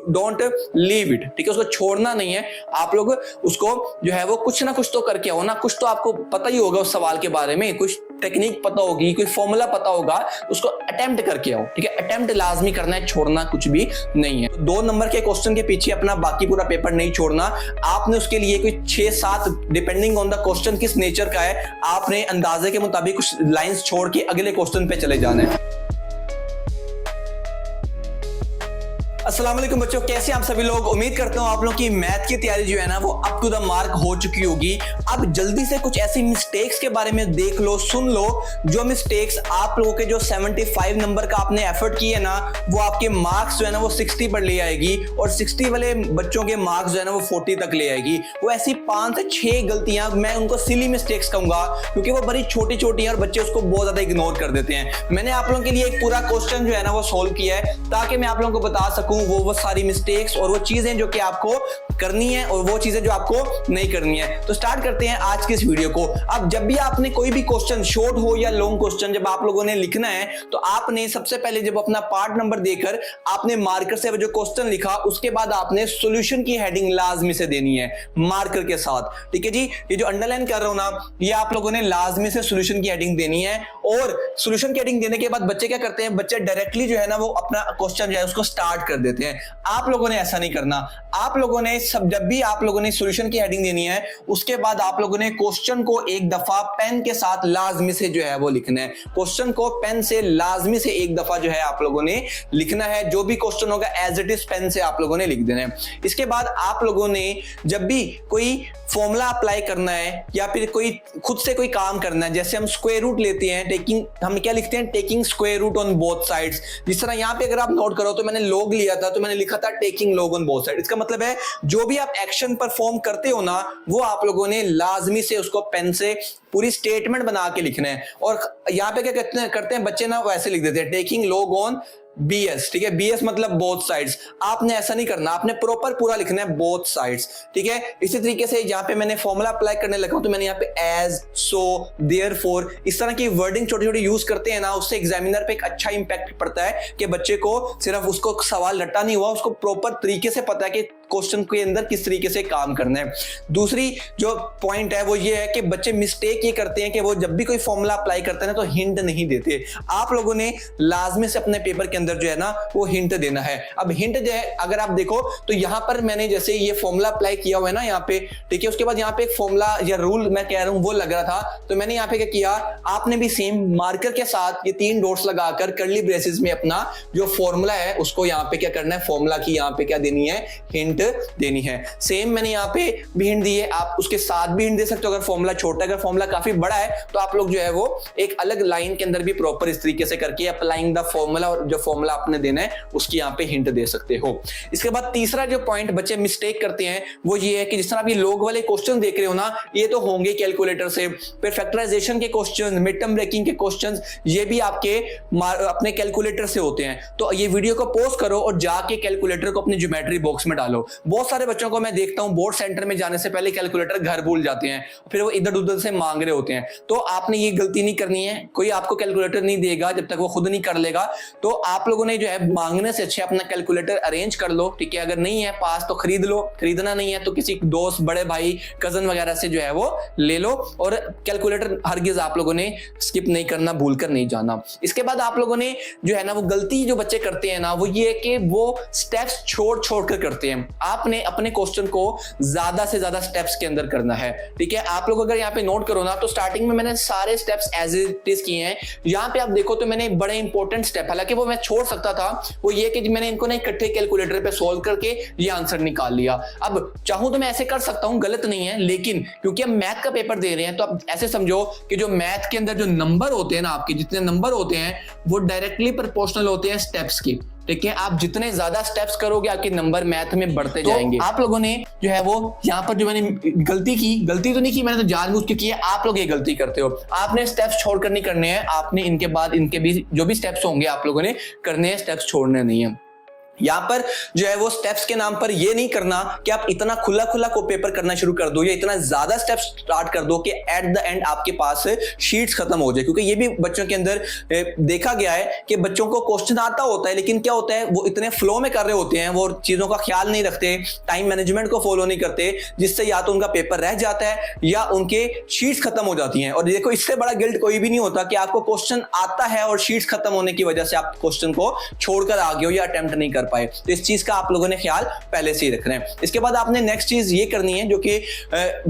Don't leave it, ठीक है, उसको छोड़ना नहीं है। आप लोग उसको जो है वो कुछ ना कुछ तो करके आओ ना, कुछ तो आपको पता ही होगा उस सवाल के बारे में, कुछ टेक्निक पता होगी, कोई फॉर्मूला पता होगा, उसको अटेम्प्ट करके आओ, ठीक है। अटेम्प्ट लाजमी करना है, छोड़ना कुछ भी नहीं है। तो 2 नंबर के क्वेश्चन के पीछे अपना बाकी पूरा पेपर नहीं छोड़ना। आपने उसके लिए कोई 6-7 डिपेंडिंग ऑन द क्वेश्चन किस नेचर का है, आपने अंदाजे के मुताबिक कुछ लाइंस छोड़ के अगले क्वेश्चन पे चले जाना है। अस्सलाम वालेकुम बच्चों, कैसे आप सभी लोग। उम्मीद करता हूं आप लोगों की मैथ की तैयारी जो है ना वो अप टू द मार्क हो चुकी होगी। अब जल्दी से कुछ ऐसी मिस्टेक्स के बारे में देख लो, सुन लो, जो मिस्टेक्स आप लोगों के जो 75 नंबर का आपने एफर्ट किया ना, वो आपके मार्क्स जो है ना वो 60 पर ले आएगी, और 60 वाले बच्चों के मार्क्स जो है ना वो 40 तक ले आएगी। वो ऐसी 5 से 6 गलतियां, मैं उनको सिली मिस्टेक्स कहूंगा, क्योंकि वो बड़ी छोटी छोटी हैं और बच्चे उसको बहुत ज्यादा इग्नोर कर देते हैं। मैंने आप लोगों के लिए एक पूरा क्वेश्चन जो है ना वो सोल्व किया है, ताकि मैं आप लोगों को बता सकूं वो सारी मिस्टेक्स और वो चीजें जो कि आपको करनी है और वो चीजें जो आपको नहीं करनी है। तो स्टार्ट करते हैं आज की इस वीडियो को। अब जब भी आपने कोई भी क्वेश्चन, शॉर्ट हो या लॉन्ग क्वेश्चन, जब आप लोगों ने लिखना है तो आपने सबसे पहले जब अपना पार्ट नंबर देकर आपने मार्कर से जो क्वेश्चन लिखा, उसके बाद आपने सॉल्यूशन की हेडिंग लाजमी से देनी है मार्कर के साथ, ठीक है जी। ये जो अंडरलाइन कर रहा हूं ना, ये आप लोगों ने लाजमी से सॉल्यूशन की हेडिंग देनी है। और सॉल्यूशन की हेडिंग देने के बाद बच्चे क्या करते हैं, बच्चे डायरेक्टली जो है ना वो अपना क्वेश्चन जो है उसको स्टार्ट कर देते हैं। आप लोगों ने ऐसा नहीं करना। आप लोगों ने जब भी आप लोगों ने सॉल्यूशन की हेडिंग देनी है, उसके बाद आप लोगों ने क्वेश्चन को एक दफा पेन के साथ लाजमी से जो है वो लिखना है। क्वेश्चन को पेन से लाजमी से एक दफा जो है आप लोगों ने लिखना है। जो भी क्वेश्चन होगा एज इट इज पेन से आप लोगों ने लिख देना है। इसके बाद आप लोगों ने जब भी कोई फॉर्मूला अप्लाई करना है या फिर कोई खुद से कोई काम करना है, जैसे हम स्क्वायर रूट लेते हैं, टेकिंग, हम क्या लिखते हैं, taking square root on both sides. जिस तरह यहां पे अगर आप नोट करो तो मैंने लॉग लिया था, तो मैंने लिखा था taking log on both side. इसका मतलब है जो भी आप एक्शन परफॉर्म करते हो ना, वो आप लोगों ने लाजमी से उसको पेन से पूरी स्टेटमेंट बना के लिखना है। और यहां पे क्या करते हैं बच्चे ना, वैसे लिख देते हैं टेकिंग लॉग ऑन BS, ठीक है। BS मतलब बोथ साइड्स। आपने ऐसा नहीं करना, आपने प्रॉपर पूरा लिखना है बोथ साइड्स, ठीक है। इसी तरीके से यहाँ पे मैंने फॉर्मूला अप्लाई करने लगा हूं, तो मैंने यहाँ पे एज, सो, देयरफॉर, इस तरह की वर्डिंग छोटी छोटी यूज करते हैं ना, उससे एग्जामिनर पे एक अच्छा इंपैक्ट पड़ता है कि बच्चे को सिर्फ उसको सवाल रटा नहीं हुआ, उसको प्रॉपर तरीके से पता है कि क्वेश्चन के अंदर किस तरीके से काम करना है। दूसरी जो पॉइंट है वो ये है कि बच्चे मिस्टेक ये करते हैं कि वो जब भी कोई फॉर्मूला अप्लाई करते हैं ना तो हिंट नहीं देते। आप लोगों ने लाजमी से अपने पेपर के अंदर जो है ना वो हिंट देना है। अब हिंट जो है अगर आप देखो तो यहां पर मैंने जैसे ये फॉर्मूला अप्लाई किया हुआ है ना यहाँ पे, ठीक है। उसके बाद यहाँ पे एक फॉर्मूला या रूल मैं कह रहा हूं वो लग रहा था, तो मैंने यहाँ पे क्या किया, आपने भी सेम मार्कर के साथ ये 3 डॉट्स लगाकर कर्ली ब्रेसेस में अपना जो फॉर्मूला है उसको यहाँ पे क्या करना है, फॉर्मूला की यहाँ पे क्या देनी है, हिंट देनी है। सेम मैंने यहाँ पे भी हिंट दी है, आप उसके साथ भी हिंट दे सकते हो अगर फॉर्मूला छोटा है। अगर फॉर्मूला काफी बड़ा है तो आप लोग जो है वो एक अलग लाइन के अंदर भी प्रॉपर इस तरीके से करके अप्लाइंग द फॉर्मूला, और जो फॉर्मूला आपने देना है उसकी यहाँ पे हिंट दे सकते हो। इसके बाद तीसरा जो पॉइंट बच्चे मिस्टेक करते हैं वो ये है कि जिस तरह आप ये लोग वाले क्वेश्चन देख रहे हो ना, ये तो होंगे कैलकुलेटर से। फिर फैक्टराइजेशन के क्वेश्चन, मिड टर्म ब्रेकिंग के क्वेश्चन, ये भी आपके अपने कैलकुलेटर से होते हैं। तो ये वीडियो को पॉज करो और जाके कैलकुलेटर को अपने ज्योमेट्री बॉक्स में डालो। बहुत सारे बच्चों को मैं देखता हूं बोर्ड सेंटर में जाने से पहले कैलकुलेटर घर भूल जाते हैं, फिर वो इधर उधर से मांग रहे होते हैं। तो आपने ये गलती नहीं करनी है। कोई आपको कैलकुलेटर नहीं देगा जब तक वो खुद नहीं कर लेगा। तो आप लोगों ने जो है मांगने से अच्छे अपना कैलकुलेटर अरेंज कर लो, ठीक है। अगर नहीं है पास तो खरीद लो, खरीदना नहीं है तो किसी दोस्त, बड़े भाई, कजन वगैरह से जो है वो ले लो। और कैलकुलेटर हरगिज आप लोगों ने स्किप नहीं करना, भूल कर नहीं जाना। इसके बाद आप लोगों ने जो है ना वो गलती जो बच्चे करते हैं ना वो ये है कि वो स्टेप्स छोड़ कर करते हैं। आपने अपने क्वेश्चन को ज्यादा से ज्यादा स्टेप्स के अंदर करना है, ठीक है। आप लोग अगर यहाँ पे नोट करो ना तो स्टार्टिंग में मैंने सारे स्टेप्स एज इट इज किए हैं। यहाँ पे आप देखो तो मैंने बड़े इंपॉर्टेंट स्टेप, हालांकि वो मैं छोड़ सकता था, वो ये कि मैंने इनको ना इकट्ठे कैलकुलेटर पे सोल्व करके ये आंसर निकाल लिया। अब चाहूं तो मैं ऐसे कर सकता हूं, गलत नहीं है, लेकिन क्योंकि हम मैथ का पेपर दे रहे हैं तो आप ऐसे समझो कि जो मैथ के अंदर जो नंबर होते हैं ना, आपके जितने नंबर होते हैं वो डायरेक्टली प्रोपोर्शनल होते हैं स्टेप्स की, ठीक है। आप जितने ज्यादा स्टेप्स करोगे आपके नंबर मैथ में बढ़ते जाएंगे। आप लोगों ने जो है वो यहाँ पर जो मैंने गलती तो नहीं की, मैंने तो जानबूझ के की है। आप लोग ये गलती करते हो, आपने स्टेप्स छोड़कर नहीं करने हैं। आपने इनके बाद इनके भी जो भी स्टेप्स होंगे आप लोगों ने करने हैं, स्टेप्स छोड़ने नहीं है। यहाँ पर जो है वो स्टेप्स के नाम पर ये नहीं करना कि आप इतना खुला खुला को पेपर करना शुरू कर दो या इतना ज्यादा स्टेप्स स्टार्ट कर दो कि एट द एंड आपके पास शीट्स खत्म हो जाए, क्योंकि ये भी बच्चों के अंदर देखा गया है कि बच्चों को क्वेश्चन आता होता है लेकिन क्या होता है वो इतने फ्लो में कर रहे होते हैं, वो चीजों का ख्याल नहीं रखते, टाइम मैनेजमेंट को फॉलो नहीं करते, जिससे या तो उनका पेपर रह जाता है या उनके शीट्स खत्म हो जाती हैं। और देखो इससे बड़ा गिल्ट कोई भी नहीं होता कि आपको क्वेश्चन आता है और शीट्स खत्म होने की वजह से आप क्वेश्चन को छोड़कर आ गए हो या अटेम्प्ट नहीं कर पाए। तो इस चीज का आप लोगों ने ख्याल पहले से ही रखना है। इसके बाद आपने नेक्स्ट चीज ये करनी है जो कि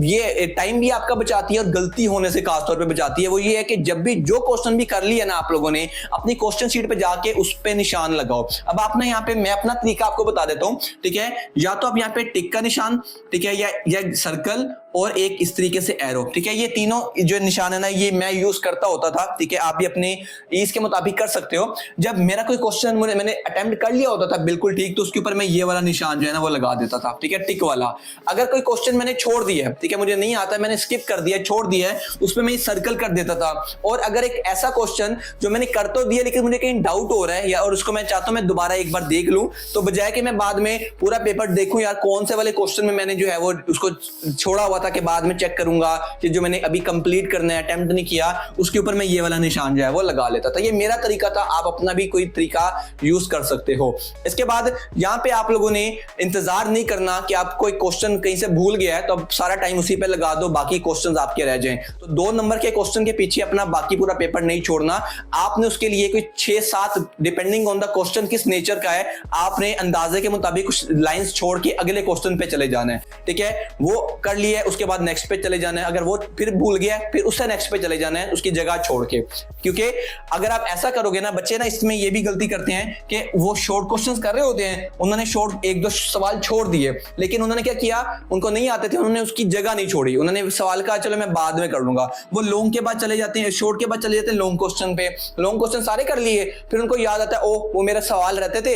ये टाइम भी आपका बचाती है और गलती होने से खासतौर पे बचाती है, वो ये है कि जब भी जो क्वेश्चन भी कर लिया ना आप लोगों ने अपनी क्वेश्चन शीट पे जाके उस पे निशान लगाओ। अब आपने यहाँ पे मैं अपना तरीका आपको बता देता हूं, ठीक है। या तो आप यहाँ पे टिक का निशान, ठीक है, या सर्कल और एक इस तरीके से एरो, ठीक है। ये तीनों जो निशान है ना ये मैं यूज करता होता था, ठीक है। आप भी अपने ईज के मुताबिक कर सकते हो। जब मेरा कोई क्वेश्चन मैंने अटेम्प्ट कर लिया होता था बिल्कुल ठीक, तो उसके ऊपर मैं ये वाला निशान जो है ना वो लगा देता था, ठीक है, टिक वाला। अगर कोई क्वेश्चन मैंने छोड़ दिया है, ठीक है, मुझे नहीं आता, मैंने स्किप कर दिया, छोड़ दिया है, उसमें मैं सर्कल कर देता था। और अगर एक ऐसा क्वेश्चन जो मैंने कर तो दिया लेकिन मुझे कहीं डाउट हो रहा है या और उसको मैं चाहता हूं मैं दोबारा एक बार देख लूं, तो बजाय कि मैं बाद में पूरा पेपर देखूं यार कौन से वाले क्वेश्चन में मैंने जो है वो उसको छोड़ा हुआ था कि बाद में चेक करूंगा कि जो मैंने अभी कंप्लीट करना है अटेम्प्ट नहीं किया, उसके ऊपर मैं ये वाला निशान जो है वो लगा लेता था। ये मेरा तरीका था, आप अपना भी कोई तरीका यूज कर सकते हो। इसके बाद यहां पे आप लोगों ने इंतजार नहीं करना कि आप कोई क्वेश्चन कहीं से भूल गया है तो अब सारा टाइम उसी पे लगा दो, बाकी क्वेश्चंस आपके रह जाएं। तो 2 नंबर के क्वेश्चन के पीछे अपना बाकी पूरा पेपर नहीं छोड़ना। आपने उसके लिए कोई 6-7 डिपेंडिंग ऑन द क्वेश्चन किस नेचर का है, आपने अंदाजे के मुताबिक कुछ लाइंस छोड़ के अगले क्वेश्चन पे चले जाना है, ठीक है। वो कर लिया है, उसके बाद नेक्स्ट पे चले जाना है। अगर वो फिर भूल गया फिर उससे नेक्स्ट पे चले जाना है उसकी जगह छोड़ के, क्योंकि अगर आप ऐसा करोगे ना, बच्चे ना इसमें ये भी गलती करते हैं कि वो शॉर्ट क्वेश्चंस कर रहे होते हैं, उन्होंने शॉर्ट 1-2 सवाल छोड़ दिए, लेकिन उन्होंने क्या किया, उनको नहीं आते थे, उन्होंने उसकी जगह नहीं छोड़ी, उन्होंने सवाल कहा चलो मैं बाद में कर लूंगा। वो लॉन्ग के बाद चले जाते हैं, शॉर्ट के बाद चले जाते हैं लॉन्ग क्वेश्चन पे, लॉन्ग क्वेश्चन सारे कर लिए, फिर उनको याद आता है ओ वो मेरे सवाल रहते थे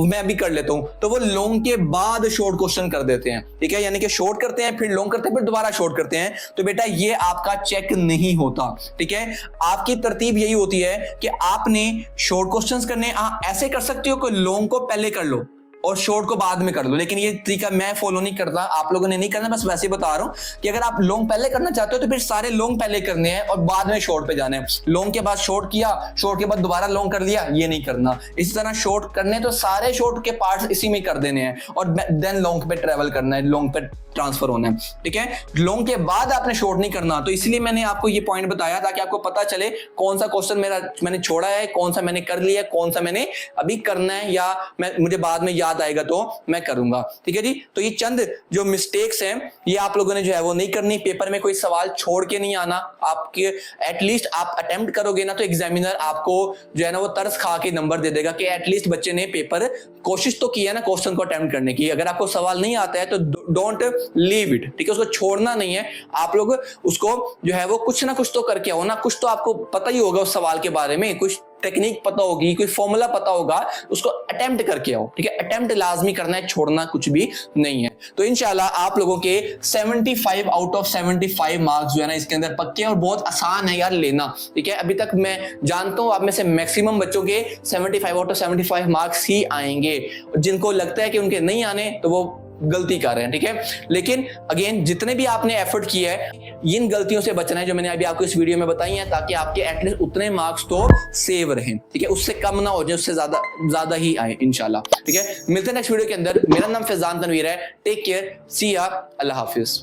मैं अभी कर लेता हूं, तो वो लॉन्ग के बाद शॉर्ट क्वेश्चन कर देते हैं, ठीक है। यानी कि शॉर्ट करते हैं फिर लॉन्ग करते हैं फिर दोबारा शॉर्ट करते हैं। तो बेटा ये आपका चेक नहीं होता, ठीक है। आपकी तरतीब यही होती है कि आपने शॉर्ट क्वेश्चंस करने ऐसे कर सकते हो कि लॉन्ग को पहले कर लो और शॉर्ट को बाद में कर लो, लेकिन ये तरीका मैं फॉलो नहीं करता, आप लोगों ने नहीं करना, बस वैसे ही बता रहा हूं कि अगर आप लॉन्ग पहले करना चाहते हो तो फिर सारे लॉन्ग पहले करने हैं और बाद में शॉर्ट पे जाना है। लॉन्ग के बाद शॉर्ट किया, शॉर्ट के बाद दोबारा लॉन्ग कर लिया, ये नहीं करना। इसी तरह शॉर्ट करने तो सारे शॉर्ट के पार्ट्स इसी में कर देने हैं और देन लॉन्ग पे ट्रेवल करना है, लॉन्ग पे ट्रांसफर होना है, ठीक है। लॉन्ग के बाद आपने शॉर्ट नहीं करना, तो इसलिए मैंने आपको ये पॉइंट बताया ताकि आपको पता चले कौन सा क्वेश्चन मैंने छोड़ा है, कौन सा मैंने कर लिया है, कौन सा मैंने अभी करना है या मुझे बाद में याद आएगा तो मैं करूंगा, ठीक है जी। तो ये चंद जो मिस्टेक्स हैं ये आप लोगों ने जो है वो नहीं करनी। पेपर में कोई सवाल छोड़ के नहीं आना, आपके एटलीस्ट आप अटेम्प्ट करोगे ना तो एग्जामिनर आपको जो है ना वो तरस खा के नंबर दे देगा कि एटलीस्ट बच्चे ने पेपर कोशिश तो की है ना क्वेश्चन को अटेम्प्ट करने की। अगर आपको सवाल नहीं आता है तो डोंट लीव इट, ठीक है, उसको छोड़ना नहीं है। आप लोग उसको जो है वो कुछ ना कुछ तो करके आओ ना, कुछ तो आपको पता ही होगा उस सवाल के बारे में, कुछ टेक्निक पता होगी, कोई फॉर्मूला पता होगा, उसको अटेम्प्ट करके आओ, ठीक है। अटेम्प्ट लाजमी करना है, छोड़ना कुछ भी नहीं है। तो इंशाल्लाह आप लोगों के 75 आउट ऑफ 75 मार्क्स जो है ना इसके अंदर पक्के और बहुत आसान है यार लेना, ठीक है। अभी तक मैं जानता हूं आप में से मैक्सिमम बच्चों के 75 आउट ऑफ 75 मार्क्स ही आएंगे। जिनको लगता है कि उनके नहीं आने तो वो गलती कर रहे हैं, ठीक है। लेकिन अगेन जितने भी आपने एफर्ट किया है इन गलतियों से बचना है जो मैंने अभी आपको इस वीडियो में बताई है, ताकि आपके एटलीस्ट उतने मार्क्स तो सेव रहें, ठीक है, उससे कम ना हो जाए, उससे ज्यादा ही आए इंशाल्लाह, ठीक है। मिलते हैं नेक्स्ट वीडियो के अंदर। मेरा नाम फैजान तनवीर है। टेक केयर, सी या, अल्लाह हाफिज।